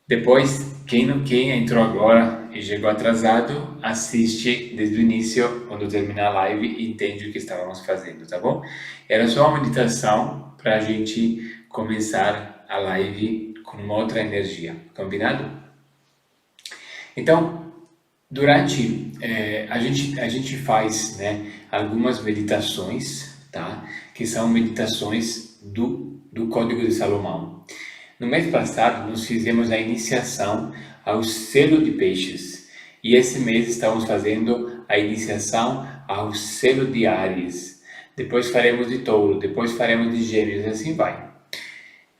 Depois, quem entrou agora e chegou atrasado, assiste desde o início, quando terminar a live, e entende o que estávamos fazendo, tá bom? Era só uma meditação para a gente começar a live com uma outra energia, combinado? Então, durante a gente faz, né, algumas meditações, tá? Que são meditações do Código de Salomão. No mês passado, nós fizemos a iniciação ao selo de peixes. E esse mês estamos fazendo a iniciação ao selo de Áries. Depois faremos de touro, depois faremos de gêmeos, e assim vai.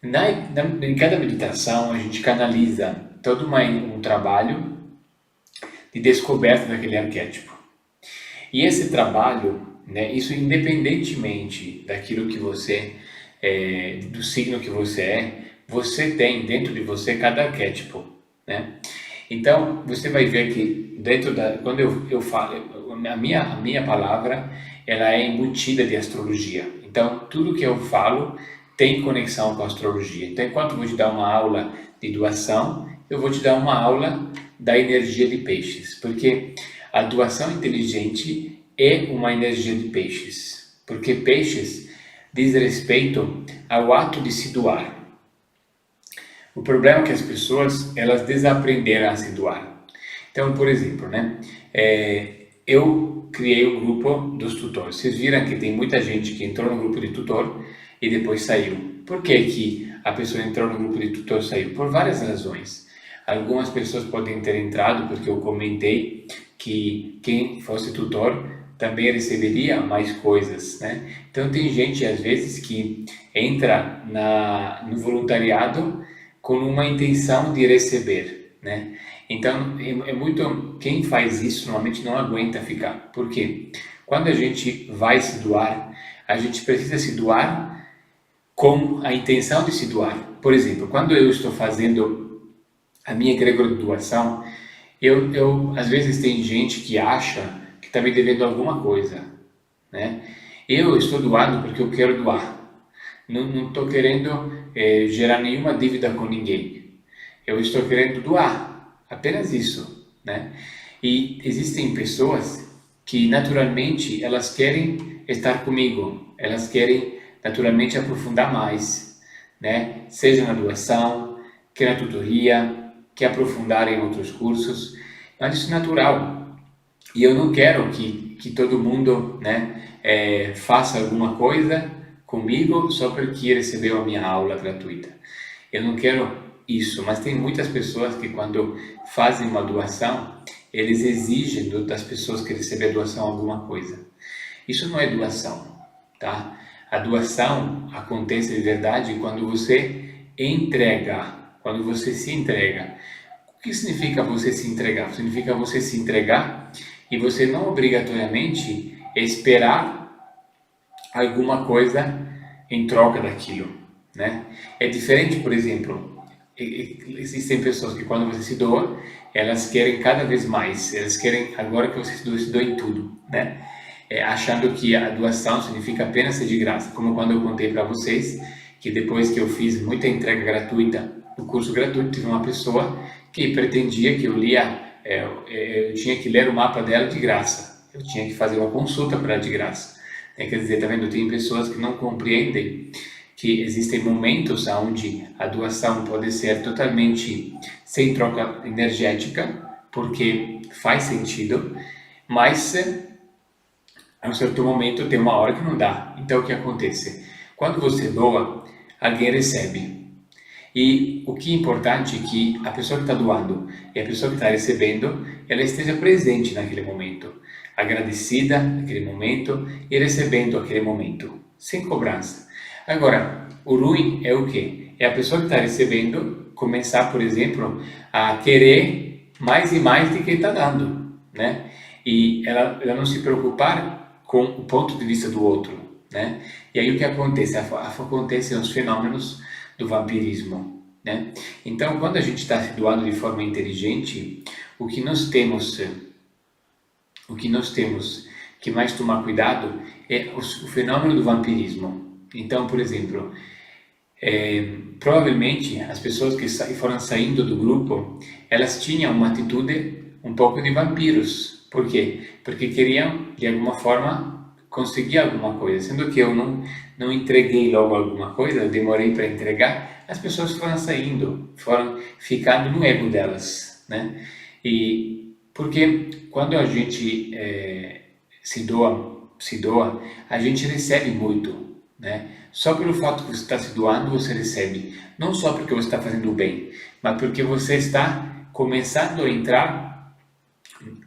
Em cada meditação, a gente canaliza todo um trabalho de descoberta daquele arquétipo. E esse trabalho, né, isso independentemente daquilo que você do signo que você tem dentro de você cada arquétipo, né? Então você vai ver que quando eu falo, a minha palavra, ela é embutida de astrologia. Então tudo que eu falo tem conexão com a astrologia. Então enquanto eu vou te dar uma aula de doação, eu vou te dar uma aula da energia de peixes, porque a doação inteligente é uma energia de peixes, porque peixes diz respeito ao ato de se doar. O problema é que as pessoas, elas desaprenderam a se doar. Então, por exemplo, né, eu criei o grupo dos tutores. Vocês viram que tem muita gente que entrou no grupo de tutor e depois saiu. Por que que a pessoa entrou no grupo de tutor e saiu? Por várias razões. Algumas pessoas podem ter entrado porque eu comentei que quem fosse tutor também receberia mais coisas, né? Então tem gente às vezes que entra no voluntariado com uma intenção de receber, né? Então quem faz isso normalmente não aguenta ficar. Por quê? Quando a gente vai se doar, a gente precisa se doar com a intenção de se doar. Por exemplo, quando eu estou fazendo a minha egrégora de doação, às vezes tem gente que acha que está me devendo alguma coisa, né? Eu estou doando porque eu quero doar. Não estou querendo gerar nenhuma dívida com ninguém. Eu estou querendo doar, apenas isso, né? E existem pessoas que naturalmente elas querem estar comigo, elas querem naturalmente aprofundar mais, né? Seja na doação, que na tutoria, que aprofundar em outros cursos, mas isso é natural. E eu não quero que todo mundo, né, faça alguma coisa comigo só porque recebeu a minha aula gratuita. Eu não quero isso, mas tem muitas pessoas que quando fazem uma doação, eles exigem das pessoas que recebem a doação alguma coisa. Isso não é doação, tá? A doação acontece de verdade quando você entrega, quando você se entrega. O que significa você se entregar? Significa você se entregar e você não obrigatoriamente esperar alguma coisa em troca daquilo, né? É diferente, por exemplo, existem pessoas que quando você se doa, elas querem cada vez mais, elas querem agora que você se doa em tudo, né? Achando que a doação significa apenas ser de graça, como quando eu contei para vocês que depois que eu fiz muita entrega gratuita, o curso gratuito, teve uma pessoa que pretendia que eu tinha que ler o mapa dela de graça, eu tinha que fazer uma consulta para ela de graça. Quer dizer, tá vendo? Tem pessoas que não compreendem que existem momentos onde a doação pode ser totalmente sem troca energética, porque faz sentido, mas a um certo momento tem uma hora que não dá. Então o que acontece? Quando você doa, alguém recebe. E o que é importante é que a pessoa que está doando e a pessoa que está recebendo, ela esteja presente naquele momento, agradecida naquele momento e recebendo aquele momento, sem cobrança. Agora, o ruim é o quê? É a pessoa que está recebendo começar, por exemplo, a querer mais e mais de quem está dando, né? E ela não se preocupar com o ponto de vista do outro, né? E aí o que acontece? Acontecem os fenômenos do vampirismo, né? Então, quando a gente está se doando de forma inteligente, o que nós temos que mais tomar cuidado é o fenômeno do vampirismo. Então, por exemplo, Provavelmente as pessoas que foram saindo do grupo, elas tinham uma atitude um pouco de vampiros. Por quê? Porque queriam, de alguma forma, conseguir alguma coisa. Sendo que eu não entreguei logo alguma coisa, eu demorei para entregar, as pessoas foram saindo, foram ficando no ego delas, né? E porque quando a gente se doa, a gente recebe muito, né? Só pelo fato que você está se doando, você recebe. Não só porque você está fazendo o bem, mas porque você está começando a entrar,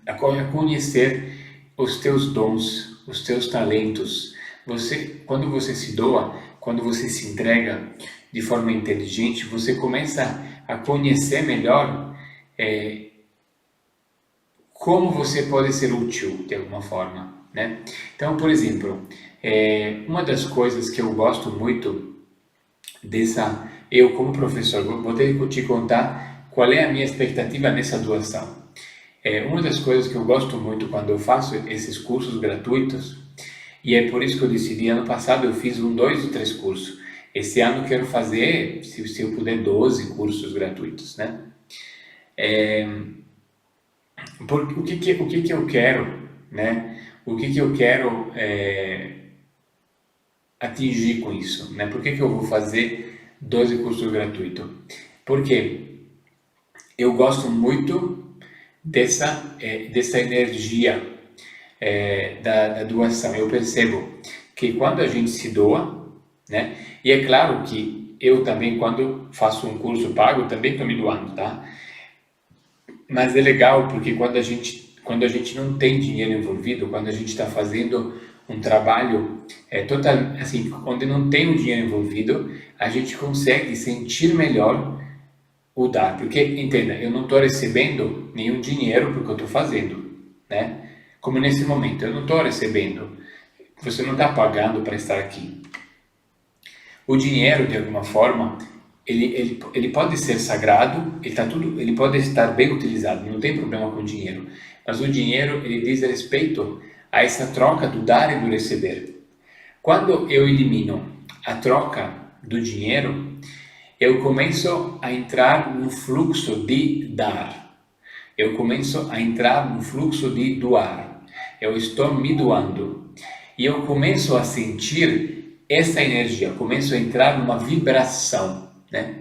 a conhecer os teus dons, os teus talentos. Quando você se doa, quando você se entrega de forma inteligente, você começa a conhecer melhor como você pode ser útil de alguma forma, né? Então, por exemplo, uma das coisas que eu gosto muito eu como professor, vou ter que te contar qual é a minha expectativa nessa doação. Uma das coisas que eu gosto muito quando eu faço esses cursos gratuitos, e é por isso que eu decidi, ano passado eu fiz 2 ou 3 cursos. Esse ano eu quero fazer, se eu puder, 12 cursos gratuitos, né? O que que eu quero, né? O que que eu quero atingir com isso, né? Por que que eu vou fazer 12 cursos gratuitos? Porque eu gosto muito dessa energia da doação. Eu percebo que quando a gente se doa, né? E é claro que eu também, quando faço um curso pago, também estou me doando, tá? Mas é legal porque quando a gente não tem dinheiro envolvido, quando a gente está fazendo um trabalho total, assim, onde não tem o dinheiro envolvido, a gente consegue sentir melhor o dar. Porque, entenda, eu não estou recebendo nenhum dinheiro porque eu estou fazendo, né? Como nesse momento, eu não estou recebendo. Você não está pagando para estar aqui. O dinheiro, de alguma forma, ele pode ser sagrado, ele pode estar bem utilizado, não tem problema com o dinheiro. Mas o dinheiro, ele diz respeito a essa troca do dar e do receber. Quando eu elimino a troca do dinheiro, eu começo a entrar no fluxo de dar. Eu começo a entrar no fluxo de doar. Eu estou me doando. E eu começo a sentir essa energia, começo a entrar numa vibração, né?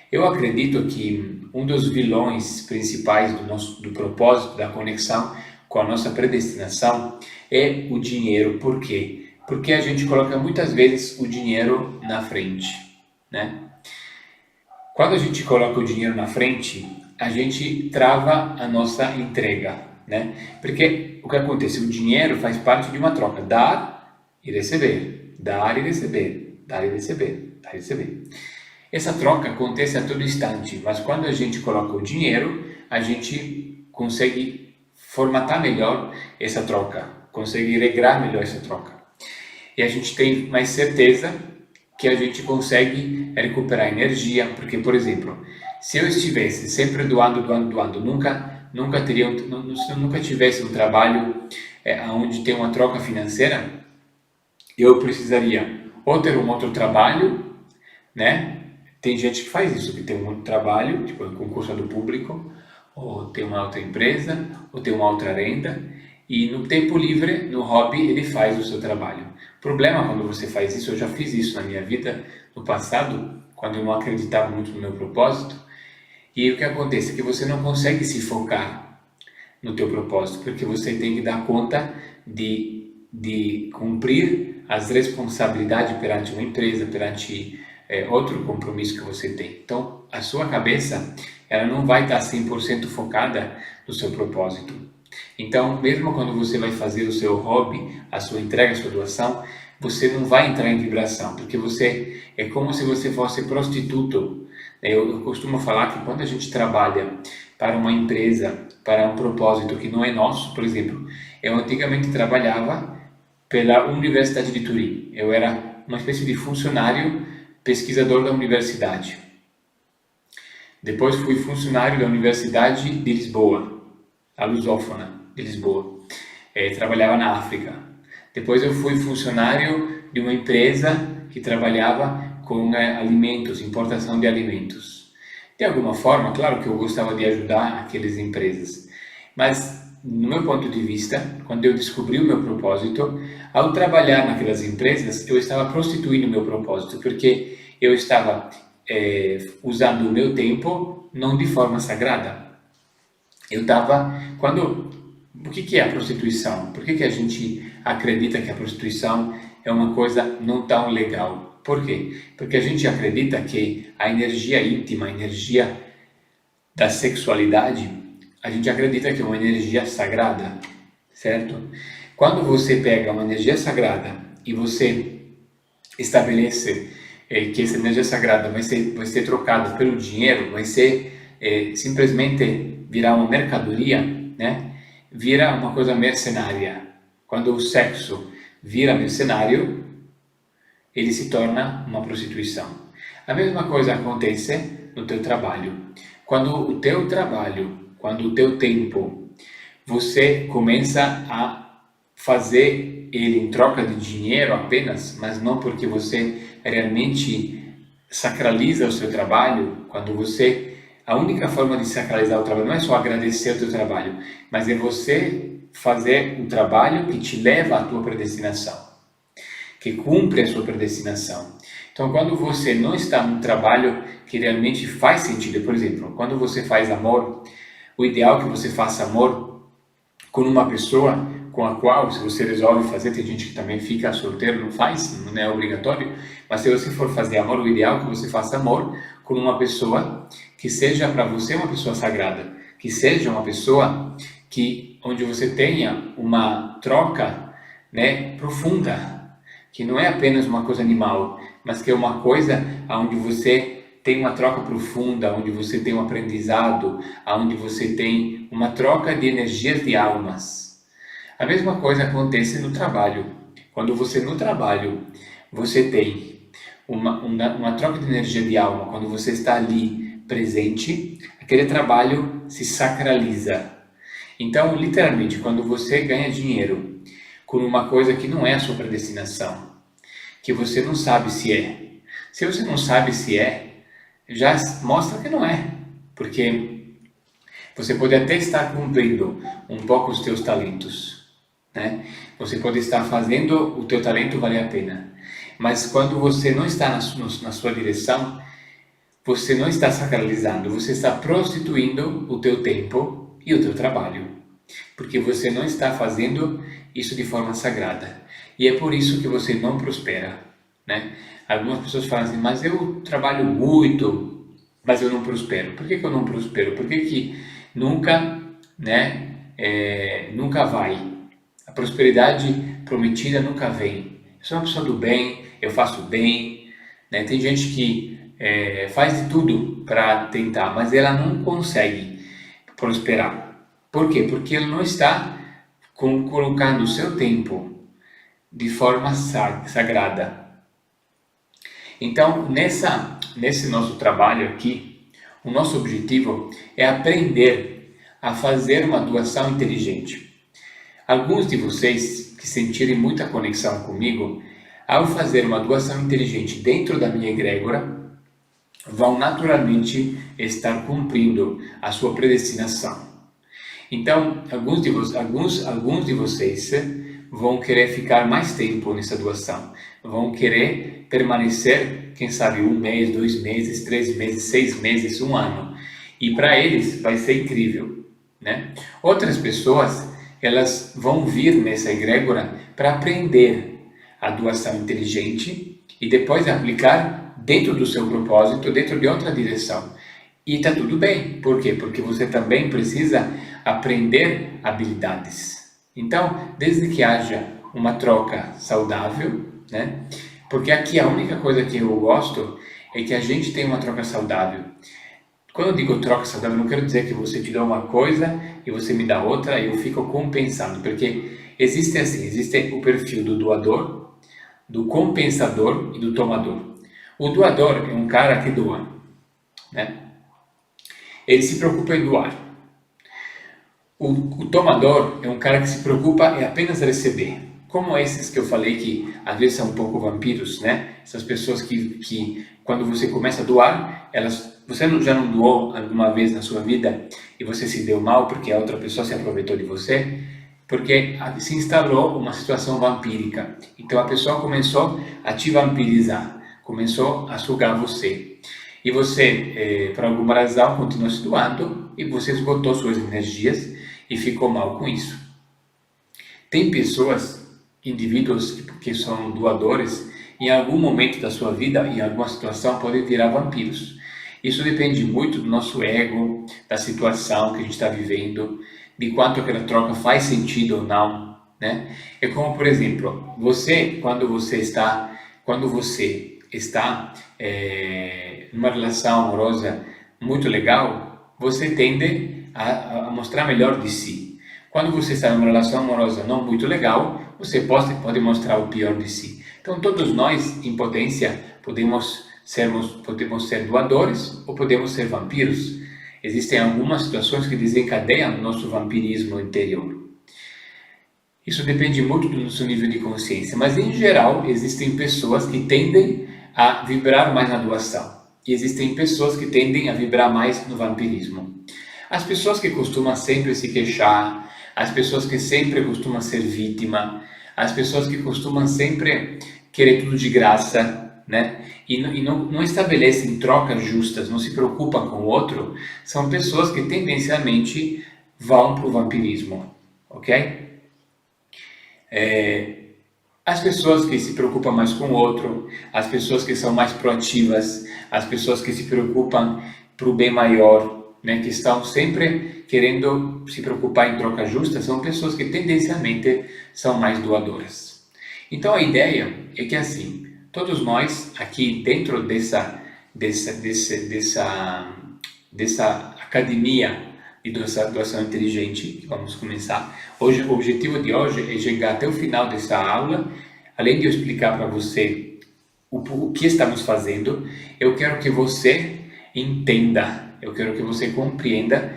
Eu acredito que um dos vilões principais do propósito, da conexão com a nossa predestinação é o dinheiro. Por quê? Porque a gente coloca muitas vezes o dinheiro na frente, né? Quando a gente coloca o dinheiro na frente, a gente trava a nossa entrega, né? Porque o que acontece? O dinheiro faz parte de uma troca, dar e receber, dar e receber, dar e receber, dar e receber. Essa troca acontece a todo instante, mas quando a gente coloca o dinheiro, a gente consegue formatar melhor essa troca, consegue regrar melhor essa troca. E a gente tem mais certeza que a gente consegue recuperar energia, porque, por exemplo, se eu estivesse sempre doando, nunca tivesse um trabalho onde tem uma troca financeira, eu precisaria ou ter um outro trabalho, né? Tem gente que faz isso, que tem um outro trabalho, tipo concursado público, ou tem uma outra empresa, ou tem uma outra renda, e no tempo livre, no hobby, ele faz o seu trabalho. O problema quando você faz isso, eu já fiz isso na minha vida no passado, quando eu não acreditava muito no meu propósito, e o que acontece é que você não consegue se focar no teu propósito, porque você tem que dar conta de cumprir as responsabilidades perante uma empresa, perante outro compromisso que você tem. Então, a sua cabeça, ela não vai estar 100% focada no seu propósito. Então, mesmo quando você vai fazer o seu hobby, a sua entrega, a sua doação, você não vai entrar em vibração, porque é como se você fosse prostituto. Eu costumo falar que quando a gente trabalha para uma empresa, para um propósito que não é nosso, por exemplo, eu antigamente trabalhava pela Universidade de Turim. Eu era uma espécie de funcionário pesquisador da universidade. Depois fui funcionário da Universidade de Lisboa, a lusófona de Lisboa. Trabalhava na África. Depois eu fui funcionário de uma empresa que trabalhava com alimentos, importação de alimentos. De alguma forma, claro que eu gostava de ajudar aquelas empresas, mas no meu ponto de vista, quando eu descobri o meu propósito, ao trabalhar naquelas empresas, eu estava prostituindo o meu propósito, porque eu estava usando o meu tempo não de forma sagrada. Eu estava, o que é a prostituição? Por que a gente acredita que a prostituição é uma coisa não tão legal? Por quê? Porque a gente acredita que a energia íntima, a energia da sexualidade, a gente acredita que é uma energia sagrada, certo? Quando você pega uma energia sagrada e você estabelece que essa energia sagrada vai ser trocada pelo dinheiro, vai ser simplesmente virar uma mercadoria, né? Vira uma coisa mercenária. Quando o sexo vira mercenário, ele se torna uma prostituição. A mesma coisa acontece no teu trabalho. Quando o teu trabalho, quando o teu tempo, você começa a fazer ele em troca de dinheiro apenas, mas não porque você realmente sacraliza o seu trabalho, a única forma de sacralizar o trabalho não é só agradecer o teu trabalho, mas é você fazer um trabalho que te leva à tua predestinação, que cumpre a sua predestinação. Então, quando você não está num trabalho que realmente faz sentido, por exemplo, quando você faz amor, o ideal é que você faça amor com uma pessoa com a qual, se você resolve fazer, tem gente que também fica solteiro, não faz, não é obrigatório, mas se você for fazer amor, o ideal é que você faça amor com uma pessoa que seja para você uma pessoa sagrada, que seja uma pessoa onde você tenha uma troca, né, profunda, que não é apenas uma coisa animal, mas que é uma coisa onde você tem uma troca profunda, onde você tem um aprendizado, onde você tem uma troca de energias de almas. A mesma coisa acontece no trabalho. Quando você no trabalho, você tem uma troca de energia de alma, quando você está ali presente, aquele trabalho se sacraliza. Então, literalmente, quando você ganha dinheiro com uma coisa que não é a sua predestinação, que você não sabe se é. Se você não sabe se é, já mostra que não é, porque você pode até estar cumprindo um pouco os teus talentos, né? Você pode estar fazendo o teu talento valer a pena, mas quando você não está na sua direção, você não está sacralizando, você está prostituindo o teu tempo e o teu trabalho, porque você não está fazendo isso de forma sagrada. E é por isso que você não prospera, né? Algumas pessoas falam assim, mas eu trabalho muito, mas eu não prospero. Por que eu não prospero? Por que nunca, né, nunca vai? A prosperidade prometida nunca vem. Eu sou uma pessoa do bem, eu faço bem, né? Tem gente que faz de tudo para tentar, mas ela não consegue prosperar. Por quê? Porque ela não está colocando o seu tempo de forma sagrada. Então, nesse nosso trabalho aqui, o nosso objetivo é aprender a fazer uma doação inteligente. Alguns de vocês que sentirem muita conexão comigo, ao fazer uma doação inteligente dentro da minha egrégora, vão naturalmente estar cumprindo a sua predestinação. Então, alguns de vocês vão querer ficar mais tempo nessa doação, vão querer permanecer, quem sabe, 1 mês, 2 meses, 3 meses, 6 meses, 1 ano. E para eles vai ser incrível, né? Outras pessoas, elas vão vir nessa egrégora para aprender a doação inteligente e depois aplicar dentro do seu propósito, dentro de outra direção. E está tudo bem. Por quê? Porque você também precisa aprender habilidades. Então, desde que haja uma troca saudável, né? Porque aqui a única coisa que eu gosto é que a gente tem uma troca saudável. Quando eu digo troca saudável, não quero dizer que você te dá uma coisa e você me dá outra e eu fico compensando, porque existe o perfil do doador, do compensador e do tomador. O doador é um cara que doa, né? Ele se preocupa em doar. O tomador é um cara que se preocupa em apenas receber. como esses que eu falei que às vezes são um pouco vampiros, né? Essas pessoas que quando você começa a doar, já não doou alguma vez na sua vida e você se deu mal porque a outra pessoa se aproveitou de você? Porque se instalou uma situação vampírica. Então a pessoa começou a te vampirizar, começou a sugar você. E você, por alguma razão, continuou se doando e você esgotou suas energias e ficou mal com isso. Tem pessoas, indivíduos que são doadores, em algum momento da sua vida, em alguma situação, podem virar vampiros. Isso depende muito do nosso ego, da situação que a gente está vivendo, de quanto aquela troca faz sentido ou não, né? É como, por exemplo, quando você está numa relação amorosa muito legal, você tende a mostrar melhor de si. Quando você está numa relação amorosa não muito legal, você pode mostrar o pior de si. Então, todos nós, em potência, podemos ser doadores ou podemos ser vampiros. Existem algumas situações que desencadeiam o nosso vampirismo interior. Isso depende muito do nosso nível de consciência, mas em geral existem pessoas que tendem a vibrar mais na doação e existem pessoas que tendem a vibrar mais no vampirismo. As pessoas que costumam sempre se queixar, as pessoas que sempre costumam ser vítima, as pessoas que costumam sempre querer tudo de graça, né? E não estabelecem trocas justas, não se preocupam com o outro, são pessoas que tendencialmente vão para o vampirismo, ok? As pessoas que se preocupam mais com o outro, as pessoas que são mais proativas, as pessoas que se preocupam para o bem maior, né, que estão sempre querendo se preocupar em troca justa, são pessoas que tendencialmente são mais doadoras. Então a ideia é que assim, todos nós aqui dentro dessa academia de doação inteligente, que vamos começar. Hoje, o objetivo de hoje é chegar até o final dessa aula, além de eu explicar para você o que estamos fazendo, eu quero que você entenda, eu quero que você compreenda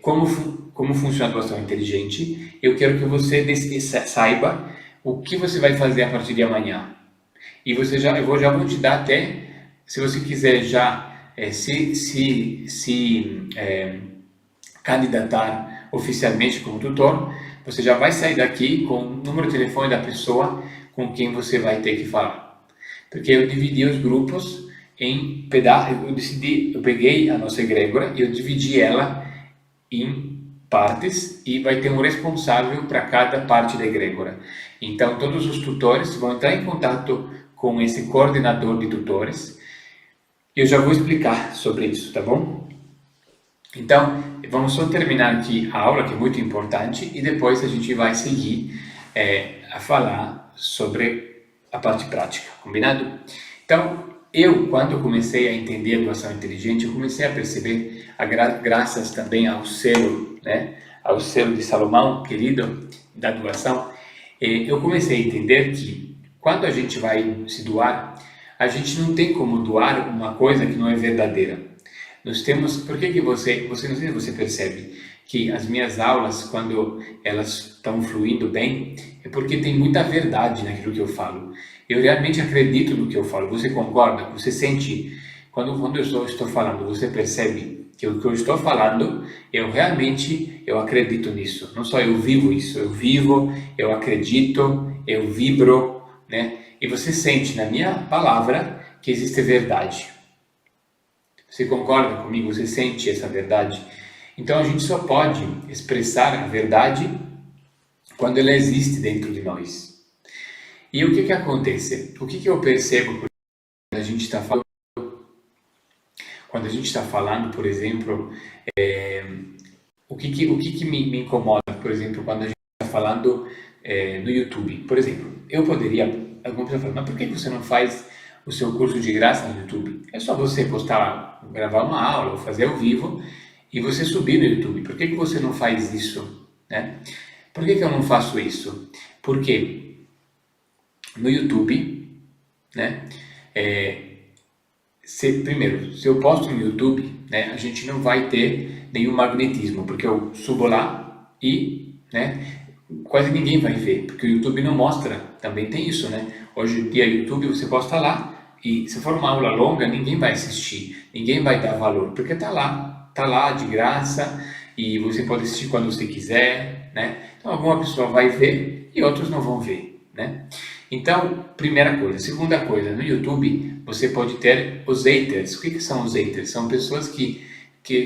como funciona a doação inteligente, eu quero que você saiba o que você vai fazer a partir de amanhã. E eu já vou te dar até, se você quiser já candidatar oficialmente como tutor, você já vai sair daqui com o número de telefone da pessoa com quem você vai ter que falar. Porque eu dividi os grupos em pedaços, eu peguei a nossa egrégora e eu dividi ela em partes e vai ter um responsável para cada parte da egrégora. Então todos os tutores vão entrar em contato com esse coordenador de tutores e eu já vou explicar sobre isso, tá bom? Então, vamos só terminar aqui a aula, que é muito importante, e depois a gente vai seguir a falar sobre a parte prática, combinado? Então, quando comecei a entender a doação inteligente, eu comecei a perceber, graças também ao selo, né, ao selo de Salomão, querido, da doação, eu comecei a entender que quando a gente vai se doar, a gente não tem como doar uma coisa que não é verdadeira. Nós temos, por que você não sei se você percebe que as minhas aulas, quando elas estão fluindo bem, é porque tem muita verdade naquilo que eu falo. Eu realmente acredito no que eu falo. Você concorda? Você sente, quando eu estou falando, você percebe que o que eu estou falando, eu acredito nisso. Não só eu vivo isso, eu acredito, eu vibro, né? E você sente na minha palavra que existe verdade. Você concorda comigo? Você sente essa verdade? Então a gente só pode expressar a verdade quando ela existe dentro de nós. E o que acontece? O que eu percebo quando a gente está falando? Quando a gente está falando, por exemplo, o que me incomoda, por exemplo, quando a gente está falando no YouTube? Por exemplo, eu poderia, alguma pessoa fala, mas por que você não faz o seu curso de graça no YouTube? É só você postar, gravar uma aula ou fazer ao vivo e você subir no YouTube. Por que você não faz isso, né? Por que eu não faço isso? Porque no YouTube, né, primeiro, se eu posto no YouTube, né, a gente não vai ter nenhum magnetismo, porque eu subo lá e, né, quase ninguém vai ver, porque o YouTube não mostra, também tem isso, né? Hoje em dia, o YouTube você posta lá e se for uma aula longa, ninguém vai assistir, ninguém vai dar valor, porque tá lá de graça e você pode assistir quando você quiser, né? Então, alguma pessoa vai ver e outros não vão ver, né? Então, primeira coisa. Segunda coisa, no YouTube você pode ter os haters. O que são os haters? São pessoas que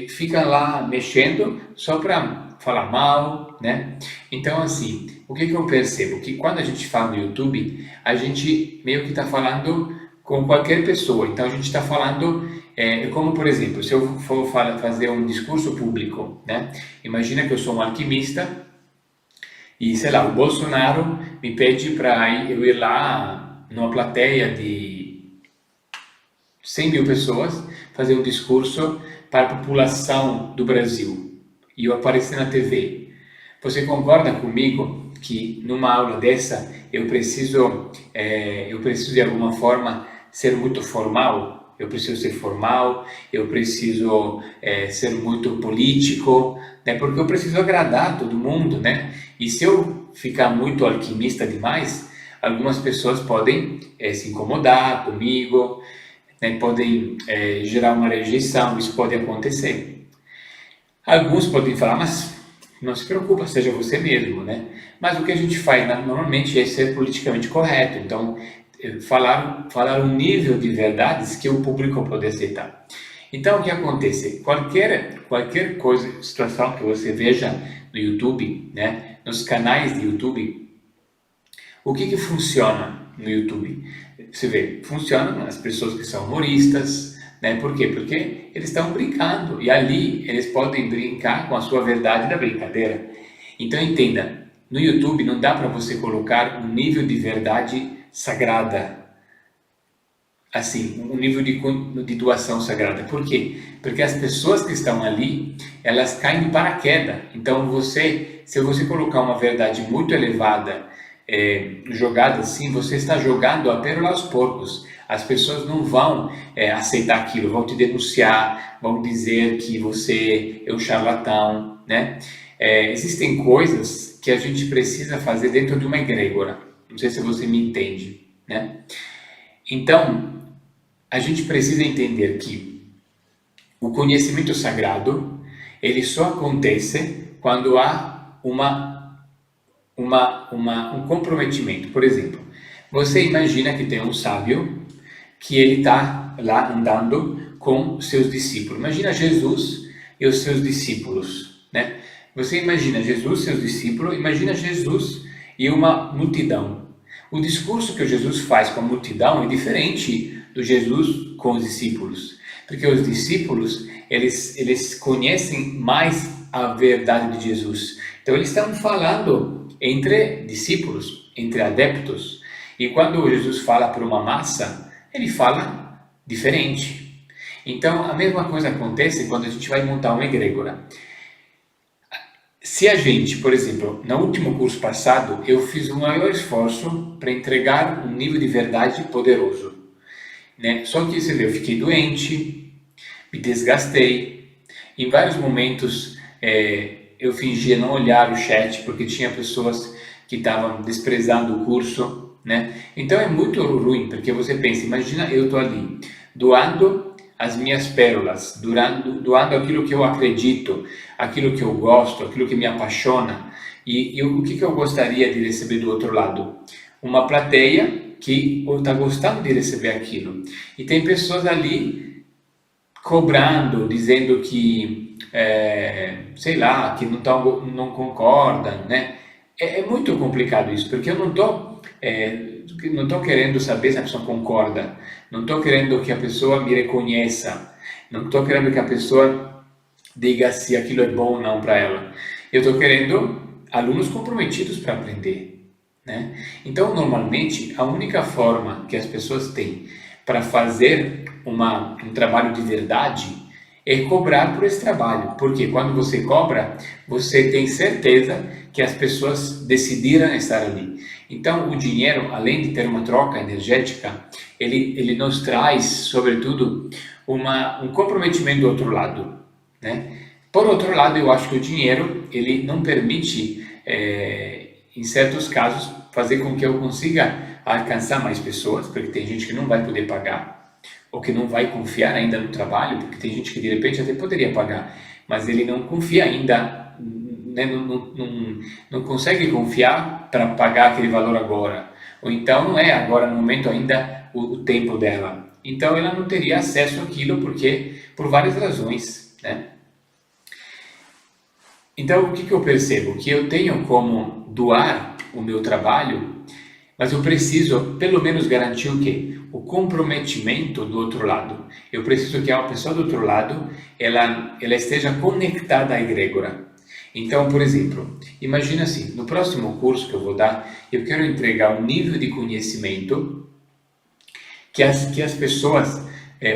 ficam lá mexendo só para falar mal, né? Então, assim, o que eu percebo? Que quando a gente fala no YouTube, a gente meio que está falando com qualquer pessoa. Então, a gente está falando, como por exemplo, se eu for fazer um discurso público, né? Imagina que eu sou um alquimista e, sei lá, o Bolsonaro me pede para eu ir lá numa plateia de 100 mil pessoas fazer um discurso para a população do Brasil e eu aparecer na TV. Você concorda comigo que numa aula dessa eu preciso de alguma forma ser muito formal? Eu preciso ser formal, eu preciso ser muito político, né? Porque eu preciso agradar todo mundo, né? E se eu ficar muito alquimista demais, algumas pessoas podem se incomodar comigo, né? Podem gerar uma rejeição, isso pode acontecer. Alguns podem falar, mas não se preocupa, seja você mesmo, né? Mas o que a gente faz normalmente é ser politicamente correto, então falar um nível de verdades que o público pode aceitar. Então, o que acontece? Qualquer coisa, situação que você veja no YouTube, né? Nos canais de YouTube, o que funciona no YouTube? Você vê, funcionam as pessoas que são humoristas, né? Por quê? Porque eles estão brincando e ali eles podem brincar com a sua verdade da brincadeira. Então entenda, no YouTube não dá para você colocar um nível de verdade sagrada, assim, um nível de doação sagrada. Por quê? Porque as pessoas que estão ali, elas caem de paraquedas. Então se você colocar uma verdade muito elevada, jogada assim, você está jogando a pérola aos porcos. As pessoas não vão aceitar aquilo, vão te denunciar, vão dizer que você é um charlatão, né? Existem coisas que a gente precisa fazer dentro de uma egrégora. Não sei se você me entende, né? Então, a gente precisa entender que o conhecimento sagrado, ele só acontece quando há um comprometimento. Por exemplo, você imagina que tem um sábio que ele está lá andando com seus discípulos. Imagina Jesus e os seus discípulos, né? Você imagina Jesus e seus discípulos, imagina Jesus e uma multidão. O discurso que Jesus faz com a multidão é diferente do Jesus com os discípulos, porque os discípulos, eles conhecem mais a verdade de Jesus. Então eles estão falando entre discípulos, entre adeptos, e quando Jesus fala para uma massa, ele fala diferente. Então a mesma coisa acontece quando a gente vai montar uma egrégora. Se a gente, por exemplo, no último curso passado, eu fiz o maior esforço para entregar um nível de verdade poderoso, né? Só que você vê, eu fiquei doente, me desgastei, em vários momentos eu fingia não olhar o chat porque tinha pessoas que estavam desprezando o curso, né? Então é muito ruim, porque você pensa, imagina eu estou ali, doando as minhas pérolas, doando aquilo que eu acredito, aquilo que eu gosto, aquilo que me apaixona, e o que eu gostaria de receber do outro lado? Uma plateia que está gostando de receber aquilo. E tem pessoas ali cobrando, dizendo que, sei lá, que não concordam, né? É muito complicado isso, porque eu não estou querendo saber se a pessoa concorda, não estou querendo que a pessoa me reconheça, não estou querendo que a pessoa diga se aquilo é bom ou não para ela. Eu estou querendo alunos comprometidos para aprender, né? Então, normalmente, a única forma que as pessoas têm para fazer um trabalho de verdade é cobrar por esse trabalho, porque quando você cobra, você tem certeza que as pessoas decidiram estar ali. Então, o dinheiro, além de ter uma troca energética, ele nos traz, sobretudo, um comprometimento do outro lado, né? Por outro lado, eu acho que o dinheiro, ele não permite em certos casos, fazer com que eu consiga alcançar mais pessoas, porque tem gente que não vai poder pagar, ou que não vai confiar ainda no trabalho, porque tem gente que de repente até poderia pagar, mas ele não confia ainda, né, não consegue confiar para pagar aquele valor agora. Ou então não é agora, no momento ainda, o tempo dela. Então ela não teria acesso àquilo porque por várias razões, né? Então o que eu percebo? Que eu tenho como doar o meu trabalho, mas eu preciso pelo menos garantir o quê? O comprometimento do outro lado. Eu preciso que a pessoa do outro lado ela esteja conectada à egrégora. Então, por exemplo, imagina assim, no próximo curso que eu vou dar, eu quero entregar um nível de conhecimento que as pessoas,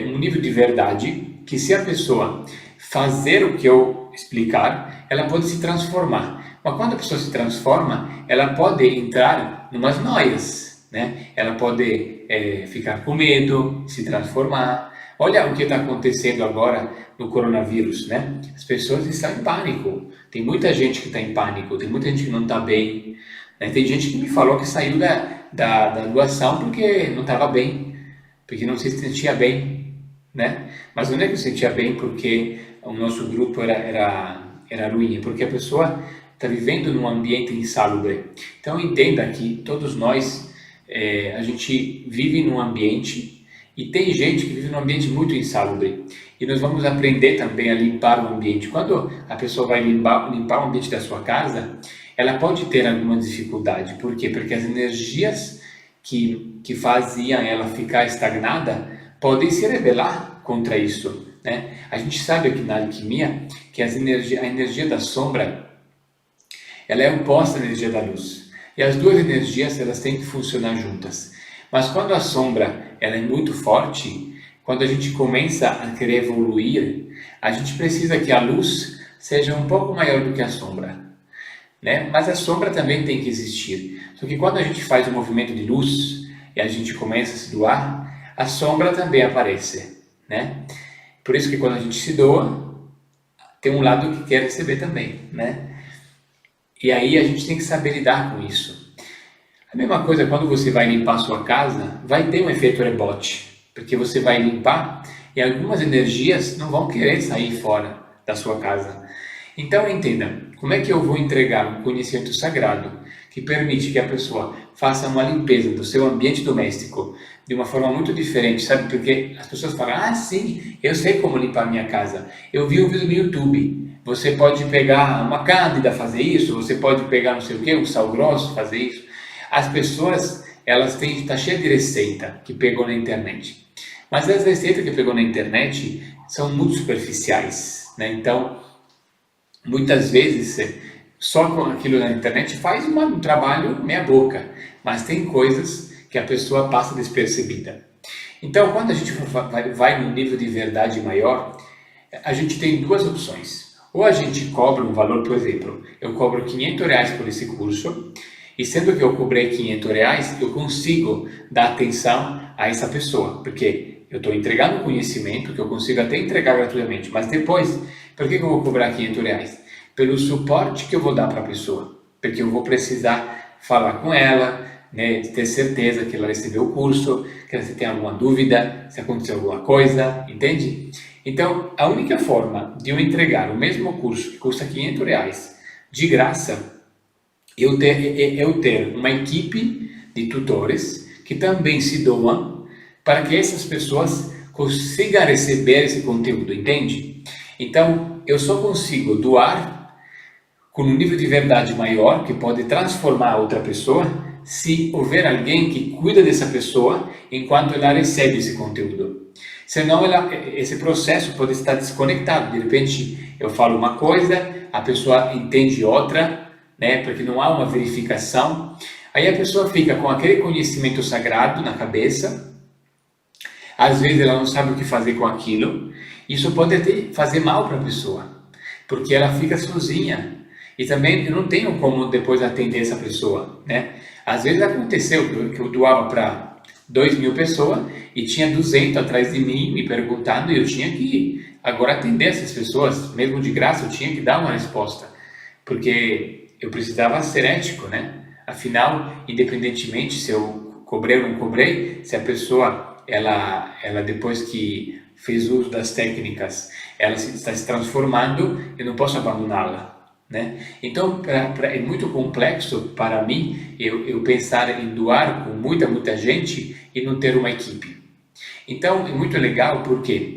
um nível de verdade, que se a pessoa fazer o que eu explicar, ela pode se transformar. Mas quando a pessoa se transforma, ela pode entrar numas noias, né? Ela pode ficar com medo, se transformar. Olha o que está acontecendo agora no coronavírus, né? As pessoas estão em pânico. Tem muita gente que está em pânico, tem muita gente que não está bem. Né? Tem gente que me falou que saiu da doação porque não estava bem, porque não se sentia bem, né? Mas não é que se sentia bem porque o nosso grupo era ruim, é porque a pessoa está vivendo num ambiente insalubre. Então entenda que todos nós, a gente vive num ambiente e tem gente que vive num ambiente muito insalubre. E nós vamos aprender também a limpar o ambiente. Quando a pessoa vai limpar o ambiente da sua casa, ela pode ter alguma dificuldade. Por quê? Porque as energias que faziam ela ficar estagnada podem se rebelar contra isso, né? A gente sabe aqui na alquimia que a energia da sombra ela é oposta à energia da luz. E as duas energias elas têm que funcionar juntas. Mas quando a sombra ela é muito forte, quando a gente começa a querer evoluir, a gente precisa que a luz seja um pouco maior do que a sombra, né? Mas a sombra também tem que existir. Só que quando a gente faz um movimento de luz e a gente começa a se doar, a sombra também aparece, né? Por isso que quando a gente se doa, tem um lado que quer receber também, né? E aí a gente tem que saber lidar com isso. A mesma coisa quando você vai limpar a sua casa, vai ter um efeito rebote, porque você vai limpar e algumas energias não vão querer sair fora da sua casa. Então entenda, como é que eu vou entregar um conhecimento sagrado que permite que a pessoa faça uma limpeza do seu ambiente doméstico de uma forma muito diferente, sabe? Porque as pessoas falam, ah, sim, eu sei como limpar minha casa. Eu vi um vídeo no YouTube. Você pode pegar uma cândida, fazer isso. Você pode pegar não sei o que, um sal grosso, fazer isso. As pessoas, elas têm, tá cheia de receita que pegou na internet. Mas as receitas que pegou na internet são muito superficiais, né? Então, muitas vezes, só com aquilo na internet faz um trabalho meia boca, mas tem coisas que a pessoa passa despercebida. Então, quando a gente vai num nível de verdade maior, a gente tem duas opções. Ou a gente cobra um valor, por exemplo, eu cobro R$500 por esse curso, e sendo que eu cobrei R$500, eu consigo dar atenção a essa pessoa, porque eu estou entregando um conhecimento que eu consigo até entregar gratuitamente, mas depois, por que eu vou cobrar R$500? Pelo suporte que eu vou dar para a pessoa, porque eu vou precisar falar com ela, né, ter certeza que ela recebeu o curso, que ela tem alguma dúvida, se aconteceu alguma coisa, entende? Então, a única forma de eu entregar o mesmo curso que custa R$500 de graça, eu ter uma equipe de tutores que também se doam para que essas pessoas consigam receber esse conteúdo, entende? Então, eu só consigo doar com um nível de verdade maior, que pode transformar a outra pessoa, se houver alguém que cuida dessa pessoa enquanto ela recebe esse conteúdo. Senão, esse processo pode estar desconectado. De repente, eu falo uma coisa, a pessoa entende outra, né? Porque não há uma verificação. Aí a pessoa fica com aquele conhecimento sagrado na cabeça. Às vezes, ela não sabe o que fazer com aquilo. Isso pode até fazer mal para a pessoa, porque ela fica sozinha. E também eu não tenho como depois atender essa pessoa, né? Às vezes aconteceu que eu doava para 2.000 pessoas e tinha 200 atrás de mim me perguntando e eu tinha que agora atender essas pessoas, mesmo de graça, eu tinha que dar uma resposta, porque eu precisava ser ético, né? Afinal, independentemente se eu cobrei ou não cobrei, se a pessoa, ela depois que fez uso das técnicas, ela está se transformando, eu não posso abandoná-la, né? Então, é muito complexo para mim eu pensar em doar com muita gente e não ter uma equipe. Então, é muito legal porque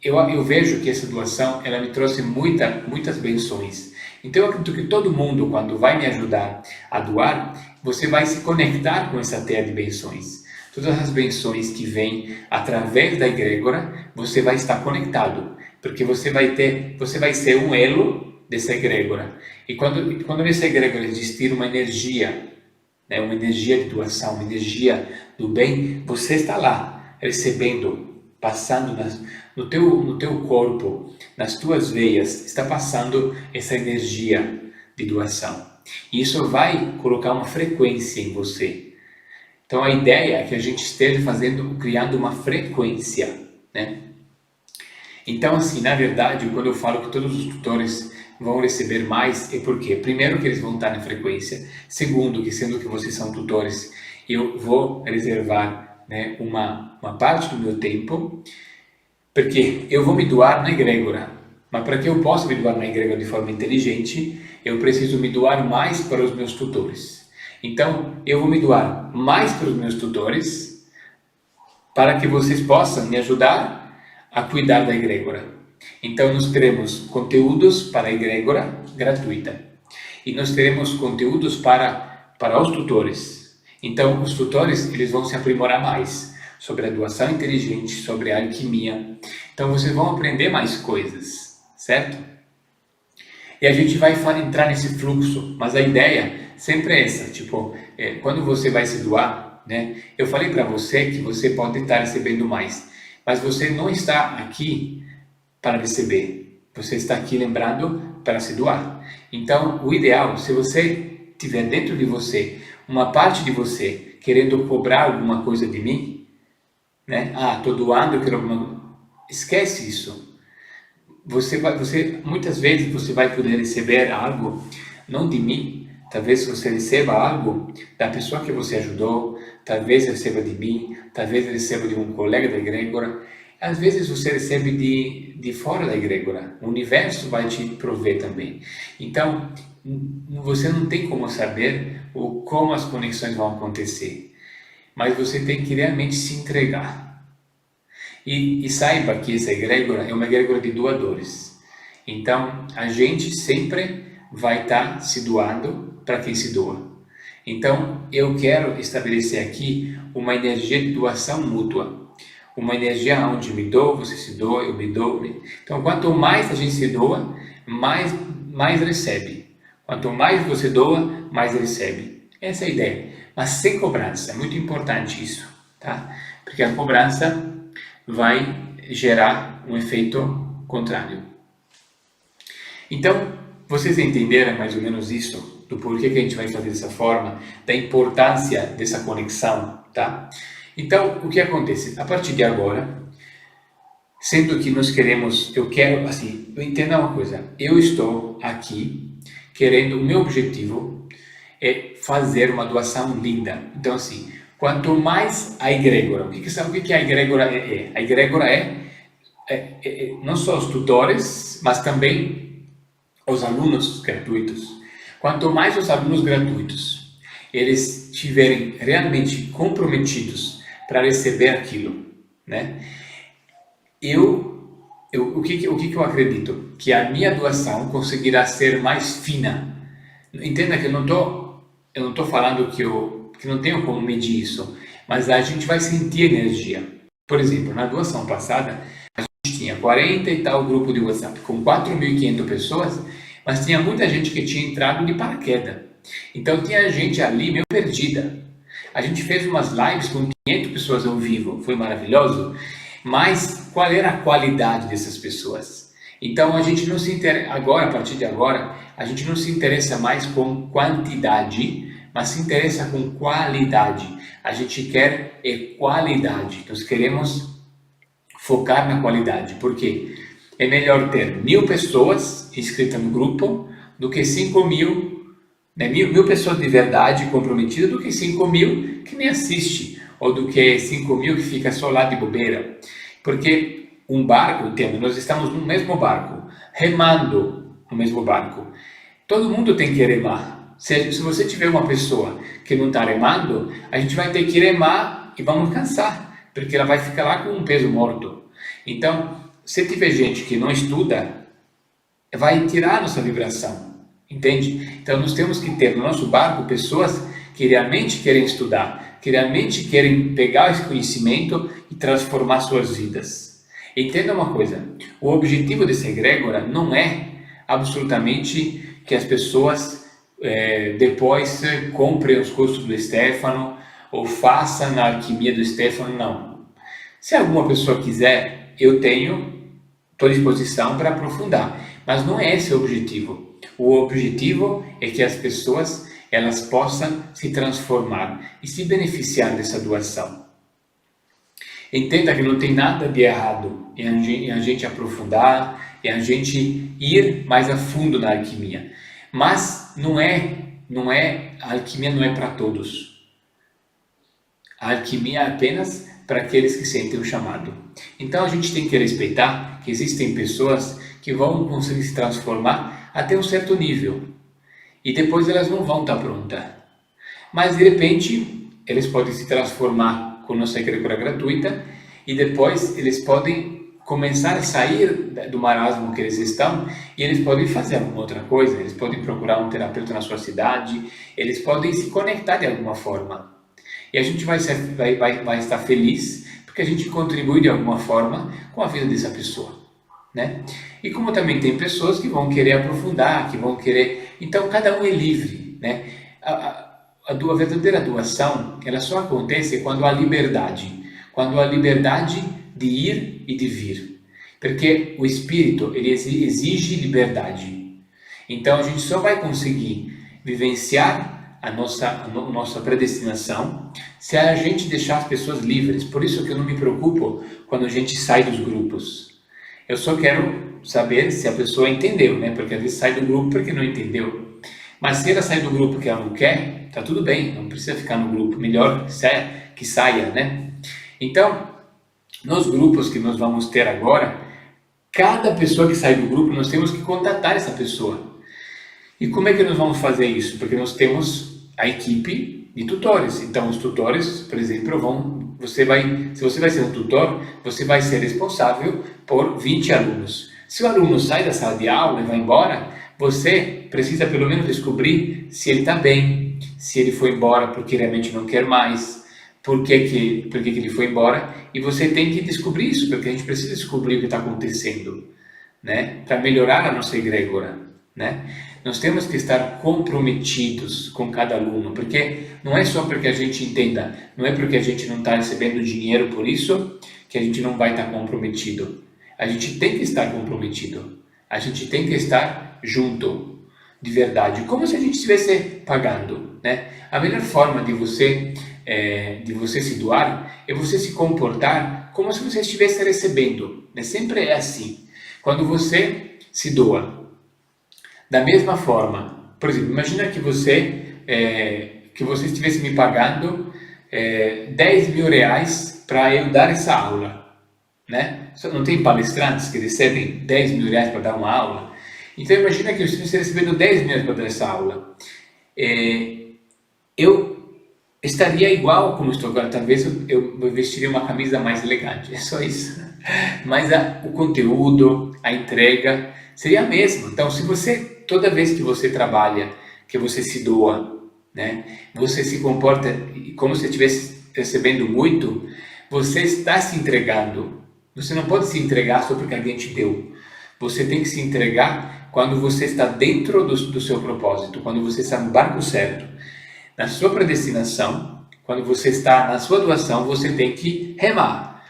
eu vejo que essa doação, ela me trouxe muitas benções. Então, eu acredito que todo mundo, quando vai me ajudar a doar, você vai se conectar com essa terra de benções. Todas as benções que vêm através da egrégora, você vai estar conectado, porque você vai ser um elo dessa egrégora. E quando nessa egrégora existir uma energia, né, uma energia de doação, uma energia do bem, você está lá, recebendo, passando no teu corpo, nas tuas veias, está passando essa energia de doação. E isso vai colocar uma frequência em você. Então a ideia é que a gente esteja criando uma frequência, né? Então assim, na verdade, quando eu falo que todos os tutores vão receber mais, é porque, primeiro, que eles vão estar na frequência, segundo, que sendo que vocês são tutores, eu vou reservar, né, uma parte do meu tempo, porque eu vou me doar na egrégora, mas para que eu possa me doar na egrégora de forma inteligente, eu preciso me doar mais para os meus tutores. Então, eu vou me doar mais para os meus tutores, para que vocês possam me ajudar a cuidar da egrégora. Então, nós teremos conteúdos para a egrégora gratuita. E nós teremos conteúdos para os tutores. Então, os tutores, eles vão se aprimorar mais sobre a doação inteligente, sobre a alquimia. Então, vocês vão aprender mais coisas, certo? E a gente vai entrar nesse fluxo, mas a ideia sempre é essa, tipo, quando você vai se doar, né? Eu falei para você que você pode estar recebendo mais, mas você não está aqui para receber, você está aqui lembrando para se doar. Então, o ideal, se você tiver dentro de você uma parte de você querendo cobrar alguma coisa de mim, né? Estou doando, eu quero alguma... Esquece isso. Muitas vezes você vai poder receber algo, não de mim, talvez você receba algo da pessoa que você ajudou, talvez receba de mim, talvez receba de um colega da egrégora, às vezes você recebe de fora da egrégora, o universo vai te prover também. Então, você não tem como saber como as conexões vão acontecer, mas você tem que realmente se entregar. E saiba que essa egrégora é uma egrégora de doadores. Então, a gente sempre vai estar se doando para quem se doa. Então, eu quero estabelecer aqui uma energia de doação mútua. Uma energia onde me dou, você se doa, eu me dou. Então, quanto mais a gente se doa, mais recebe. Quanto mais você doa, mais recebe. Essa é a ideia. Mas sem cobrança. É muito importante isso, tá? Porque a cobrança vai gerar um efeito contrário. Então, vocês entenderam mais ou menos isso, do porquê que a gente vai fazer dessa forma, da importância dessa conexão, tá? Então, o que acontece? A partir de agora, sendo que entenda uma coisa, eu estou aqui querendo, o meu objetivo é fazer uma doação linda. Então, assim, quanto mais a egrégora, o que a egrégora é? A egrégora é não só os tutores, mas também os alunos gratuitos. Quanto mais os alunos gratuitos, eles estiverem realmente comprometidos para receber aquilo, né? O que eu acredito? Que a minha doação conseguirá ser mais fina. Entenda que eu não estou falando que não tenho como medir isso, mas a gente vai sentir energia. Por exemplo, na doação passada, a gente tinha 40 e tal grupo de WhatsApp com 4.500 pessoas, mas tinha muita gente que tinha entrado de paraquedas. Então tinha gente ali meio perdida. A gente fez umas lives com 500 pessoas ao vivo, foi maravilhoso, mas qual era a qualidade dessas pessoas? Então a gente não se interessa, agora, a partir de agora, a gente não se interessa mais com quantidade, mas se interessa com qualidade. A gente quer qualidade, nós queremos focar na qualidade, porque é melhor ter 1.000 pessoas inscritas no grupo do que 5.000 né? 1.000 pessoas de verdade comprometidas do que 5.000 que nem assiste, ou do que 5.000 que fica só lá de bobeira. Porque um barco, entenda, nós estamos no mesmo barco, remando no mesmo barco. Todo mundo tem que remar. Se você tiver uma pessoa que não está remando, a gente vai ter que remar e vamos cansar, porque ela vai ficar lá com um peso morto. Então, se tiver gente que não estuda, vai tirar a nossa vibração, entende? Então, nós temos que ter no nosso barco pessoas que realmente querem estudar, que realmente querem pegar esse conhecimento e transformar suas vidas. Entenda uma coisa, o objetivo dessa egrégora não é absolutamente que as pessoas depois comprem os cursos do Stefano ou façam a alquimia do Stefano, não. Se alguma pessoa quiser, eu estou à disposição para aprofundar, mas não é esse o objetivo. O objetivo é que as pessoas elas possam se transformar e se beneficiar dessa doação. Entenda que não tem nada de errado em a gente aprofundar, em a gente ir mais a fundo na alquimia. Mas a alquimia não é para todos. A alquimia é apenas para aqueles que sentem o chamado. Então a gente tem que respeitar que existem pessoas que vão conseguir se transformar até um certo nível. E depois elas não vão estar prontas. Mas de repente eles podem se transformar com nossa egrégora gratuita e depois eles podem começar a sair do marasmo que eles estão e eles podem fazer alguma outra coisa, eles podem procurar um terapeuta na sua cidade, eles podem se conectar de alguma forma. E a gente vai estar feliz porque a gente contribui de alguma forma com a vida dessa pessoa, né? E como também tem pessoas que vão querer aprofundar, que vão querer... Então cada um é livre, né? A verdadeira doação, ela só acontece quando há liberdade de ir e de vir, porque o espírito ele exige liberdade. Então a gente só vai conseguir vivenciar a nossa predestinação se a gente deixar as pessoas livres. Por isso que eu não me preocupo quando a gente sai dos grupos. Eu só quero saber se a pessoa entendeu, né? Porque às vezes sai do grupo porque não entendeu. Mas se ela sai do grupo porque ela não quer, tá tudo bem, não precisa ficar no grupo. Melhor que saia, né? Então, nos grupos que nós vamos ter agora, cada pessoa que sai do grupo, nós temos que contatar essa pessoa. E como é que nós vamos fazer isso? Porque nós temos a equipe de tutores. Então, os tutores, por exemplo, se você vai ser um tutor, você vai ser responsável por 20 alunos. Se o aluno sai da sala de aula e vai embora, você precisa pelo menos descobrir se ele está bem, se ele foi embora porque realmente não quer mais, por que ele foi embora, e você tem que descobrir isso, porque a gente precisa descobrir o que está acontecendo, né? Para melhorar a nossa egrégora, né? Nós temos que estar comprometidos com cada aluno, porque não é só porque a gente entenda, não é porque a gente não está recebendo dinheiro por isso, que a gente não vai estar comprometido. A gente tem que estar comprometido, a gente tem que estar junto, de verdade, como se a gente estivesse pagando, né? A melhor forma de você se doar é você se comportar como se você estivesse recebendo, né? Sempre é assim. Quando você se doa, da mesma forma, por exemplo, imagina que você estivesse me pagando 10 mil reais para eu dar essa aula, né? Só não tem palestrantes que recebem 10 mil reais para dar uma aula? Então imagina que eu estivesse recebendo 10 mil reais para dar essa aula. Eu estaria igual como estou agora, talvez eu vestiria uma camisa mais elegante, é só isso. Mas o conteúdo, a entrega seria a mesma. Então, se você, toda vez que você trabalha, que você se doa, né, você se comporta como se estivesse recebendo muito, você está se entregando. Você não pode se entregar só porque alguém te deu. Você tem que se entregar quando você está dentro do seu propósito, quando você está no barco certo. Na sua predestinação, quando você está na sua doação, você tem que remar,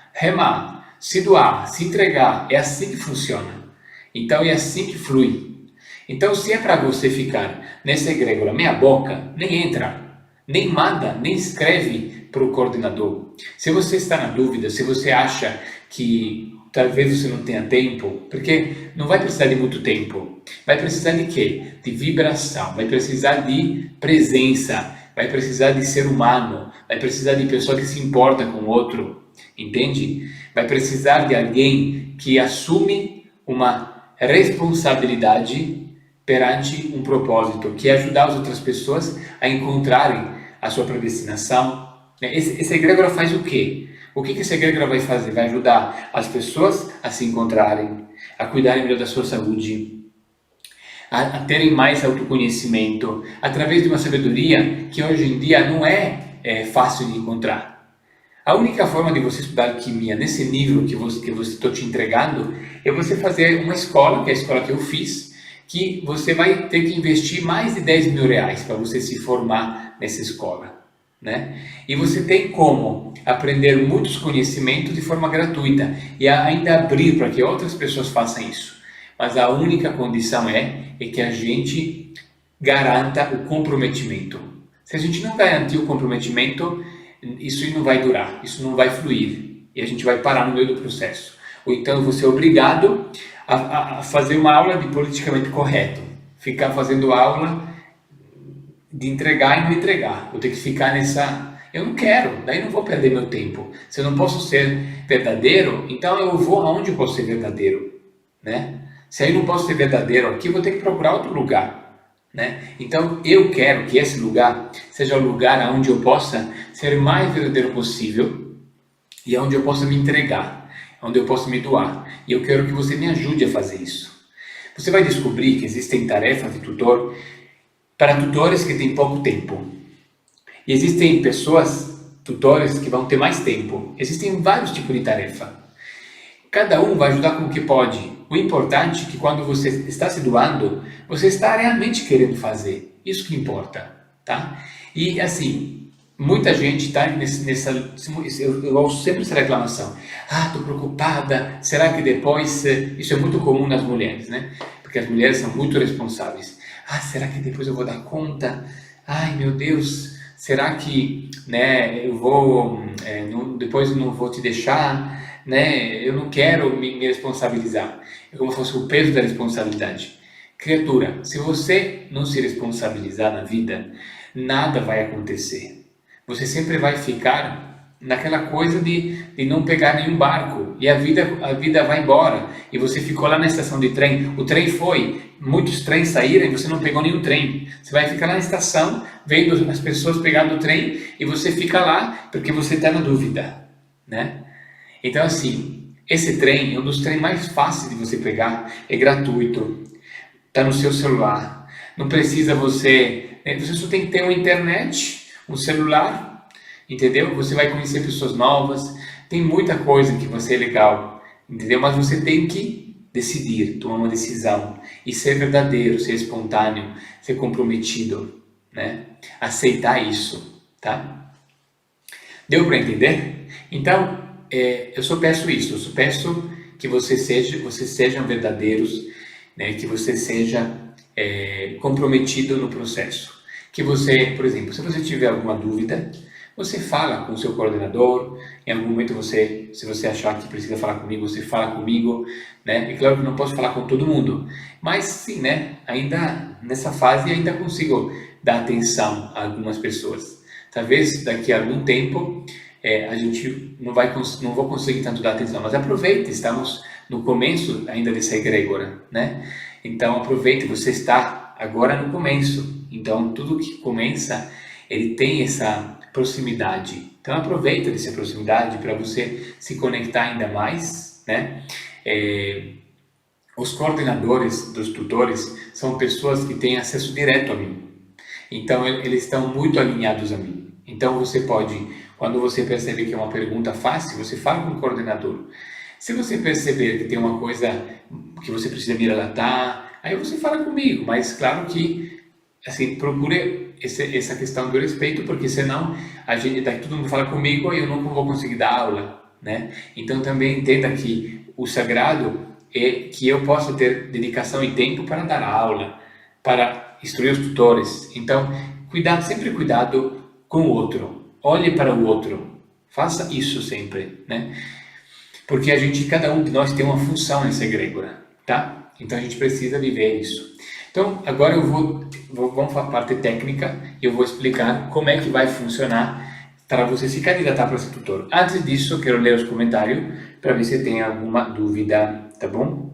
se doar, se entregar. É assim que funciona. Então é assim que flui. Então se é para você ficar nessa egrégora meia boca, nem entra, nem manda, nem escreve para o coordenador. Se você está na dúvida, se você acha que talvez você não tenha tempo, porque não vai precisar de muito tempo. Vai precisar de quê? De vibração, vai precisar de presença, vai precisar de ser humano, vai precisar de pessoa que se importa com o outro, entende? Vai precisar de alguém que assume uma responsabilidade perante um propósito, que é ajudar as outras pessoas a encontrarem a sua predestinação. Esse egrégora faz o quê? O que esse egrégora vai fazer? Vai ajudar as pessoas a se encontrarem, a cuidarem melhor da sua saúde, a terem mais autoconhecimento, através de uma sabedoria que hoje em dia não é fácil de encontrar. A única forma de você estudar alquimia nesse nível que você estou te entregando é você fazer uma escola, que é a escola que eu fiz, que você vai ter que investir mais de 10 mil reais para você se formar nessa escola, né? E você tem como aprender muitos conhecimentos de forma gratuita e ainda abrir para que outras pessoas façam isso. Mas a única condição é que a gente garanta o comprometimento. Se a gente não garantir o comprometimento, isso não vai durar, isso não vai fluir e a gente vai parar no meio do processo. Ou então você é obrigado a fazer uma aula de politicamente correto, ficar fazendo aula de entregar e não entregar. Vou ter que ficar nessa... Eu não quero, daí não vou perder meu tempo. Se eu não posso ser verdadeiro, então eu vou aonde eu posso ser verdadeiro, né? Se aí não posso ser verdadeiro aqui, eu vou ter que procurar outro lugar, né? Então eu quero que esse lugar seja o lugar onde eu possa ser o mais verdadeiro possível e onde eu possa me entregar, onde eu possa me doar. E eu quero que você me ajude a fazer isso. Você vai descobrir que existem tarefas de tutor para tutores que têm pouco tempo. E existem pessoas, tutores, que vão ter mais tempo. Existem vários tipos de tarefa. Cada um vai ajudar com o que pode. O importante é que quando você está se doando, você está realmente querendo fazer. Isso que importa, tá? E assim, muita gente está nessa... Eu ouço sempre essa reclamação. Ah, estou preocupada. Será que depois... Isso é muito comum nas mulheres, né? Porque as mulheres são muito responsáveis. Ah, será que depois eu vou dar conta? Ai, meu Deus, será que, né, eu vou, depois eu não vou te deixar, né? Eu não quero me responsabilizar. É como se fosse o peso da responsabilidade. Criatura, se você não se responsabilizar na vida, nada vai acontecer. Você sempre vai ficar naquela coisa de não pegar nenhum barco e a vida vai embora e você ficou lá na estação de trem, o trem foi, muitos trens saíram e você não pegou nenhum trem, você vai ficar na estação vendo as pessoas pegando o trem e você fica lá porque você está na dúvida, né? Então assim, esse trem é um dos trens mais fáceis de você pegar, é gratuito, está no seu celular, não precisa você só tem que ter uma internet, um celular, entendeu? Você vai conhecer pessoas novas, tem muita coisa que vai ser legal, entendeu? Mas você tem que decidir, tomar uma decisão e ser verdadeiro, ser espontâneo, ser comprometido, né? Aceitar isso, tá? Deu para entender? Então, eu só peço isso, eu só peço que vocês sejam verdadeiros, né? Que você seja comprometido no processo. Que você, por exemplo, se você tiver alguma dúvida, você fala com o seu coordenador, em algum momento se você achar que precisa falar comigo, você fala comigo, né? É claro que não posso falar com todo mundo, mas sim, né? Ainda nessa fase ainda consigo dar atenção a algumas pessoas. Talvez daqui a algum tempo a gente não vou conseguir tanto dar atenção, mas aproveite, estamos no começo ainda dessa egrégora, né? Então aproveite, você está agora no começo, então tudo que começa, ele tem essa proximidade. Então aproveita dessa proximidade para você se conectar ainda mais, né? Os coordenadores dos tutores são pessoas que têm acesso direto a mim. Então eles estão muito alinhados a mim. Então você pode, quando você perceber que é uma pergunta fácil, você fala com o coordenador. Se você perceber que tem uma coisa que você precisa me relatar, aí você fala comigo, mas claro que assim, procure essa questão do respeito, porque senão todo mundo fala comigo e eu não vou conseguir dar aula, né? Então também entenda que o sagrado é que eu possa ter dedicação e tempo para dar aula, para instruir os tutores. Então, sempre cuidado com o outro. Olhe para o outro. Faça isso sempre, né? Porque cada um de nós tem uma função nessa egrégora, tá? Então a gente precisa viver isso. Então agora vamos para a parte técnica e eu vou explicar como é que vai funcionar para você se candidatar para esse tutor. Antes disso, eu quero ler os comentários para ver se tem alguma dúvida, tá bom?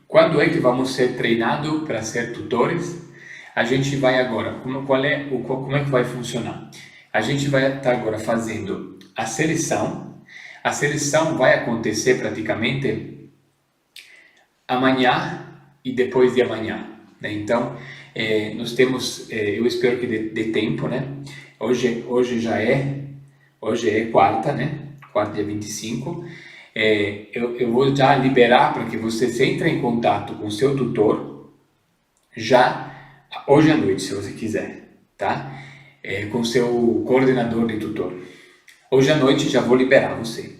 Quando é que vamos ser treinados para ser tutores? A gente vai agora, como é que vai funcionar? A gente vai estar agora fazendo a seleção vai acontecer praticamente amanhã e depois de amanhã, né? Então, nós temos, eu espero que dê tempo, né? Hoje é quarta, né? Quarta, dia 25. Eu vou já liberar para que você se entre em contato com o seu tutor já hoje à noite, se você quiser, tá? Com o seu coordenador de tutor. Hoje à noite já vou liberar você.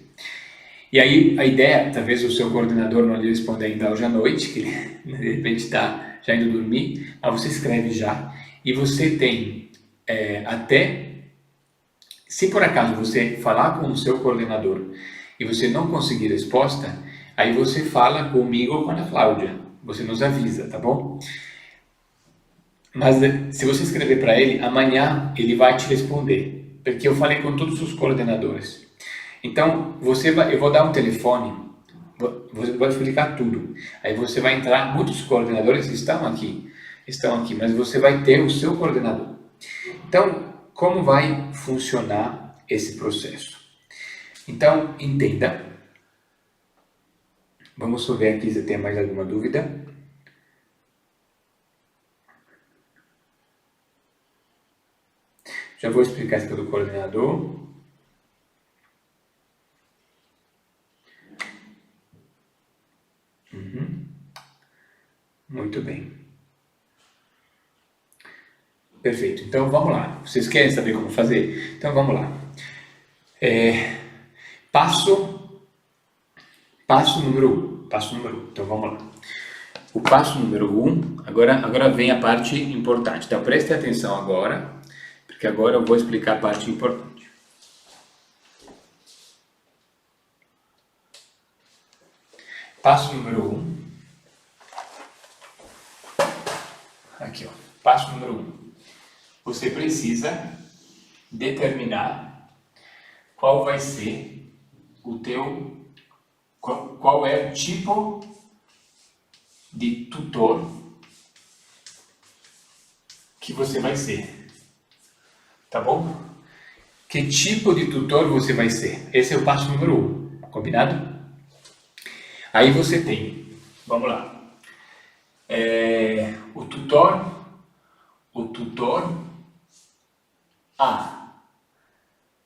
E aí a ideia, talvez o seu coordenador não lhe responda ainda hoje à noite, que ele de repente está já indo dormir, mas você escreve já. E você tem até, se por acaso você falar com o seu coordenador e você não conseguir resposta, aí você fala comigo ou com a Ana Cláudia. Você nos avisa, tá bom? Mas se você escrever para ele, amanhã ele vai te responder, porque eu falei com todos os coordenadores. Então, eu vou dar um telefone, vou explicar tudo. Aí você vai entrar, muitos coordenadores estão aqui, mas você vai ter o seu coordenador. Então, como vai funcionar esse processo? Então, entenda. Vamos só ver aqui se tem mais alguma dúvida. Já vou explicar isso do coordenador. Muito bem. Perfeito. Então, vamos lá. Vocês querem saber como fazer? Então, vamos lá. Passo número 1. Então, vamos lá. O passo número 1, agora vem a parte importante. Então, preste atenção agora, porque agora eu vou explicar a parte importante. Passo número 1. Aqui, ó. Passo número 1. Você precisa determinar qual vai ser qual é o tipo de tutor que você vai ser, tá bom? Que tipo de tutor você vai ser? Esse é o passo número 1, combinado? Aí você tem, vamos lá, o tutor A.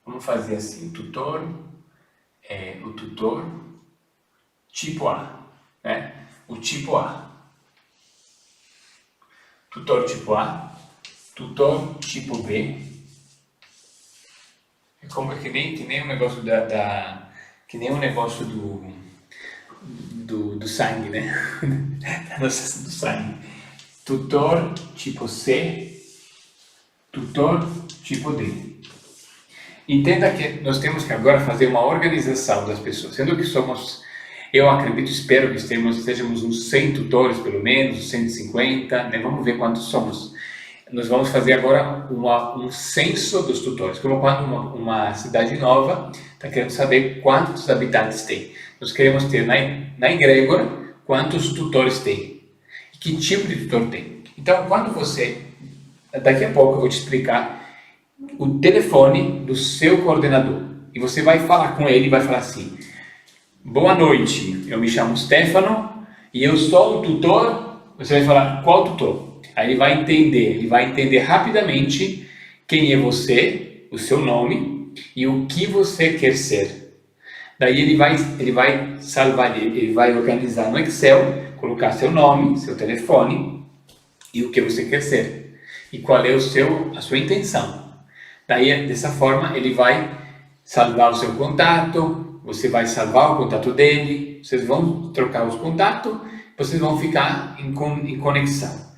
Vamos fazer assim, o tutor tipo A, né? O tipo A. Tutor tipo A, tutor tipo B. É como que nem um negócio que nem um negócio do sangue, né? Do sangue. Tutor tipo C, tutor tipo D. Entenda que nós temos que agora fazer uma organização das pessoas, sendo que eu acredito, espero que estejamos uns 100 tutores pelo menos, 150, né? Vamos ver quantos somos. Nós vamos fazer agora um censo dos tutores, como quando uma cidade nova está querendo saber quantos habitantes tem. Nós queremos ter na egrégora quantos tutores tem, e que tipo de tutor tem. Então, daqui a pouco eu vou te explicar o telefone do seu coordenador, e você vai falar com ele e vai falar assim: boa noite, eu me chamo Stefano e eu sou o tutor. Você vai falar: qual tutor? Aí ele vai entender rapidamente quem é você, o seu nome e o que você quer ser. Daí ele vai salvar, ele vai organizar no Excel, colocar seu nome, seu telefone e o que você quer ser e qual é a sua intenção. Daí, dessa forma, ele vai salvar o seu contato, você vai salvar o contato dele, vocês vão trocar os contatos, vocês vão ficar em conexão.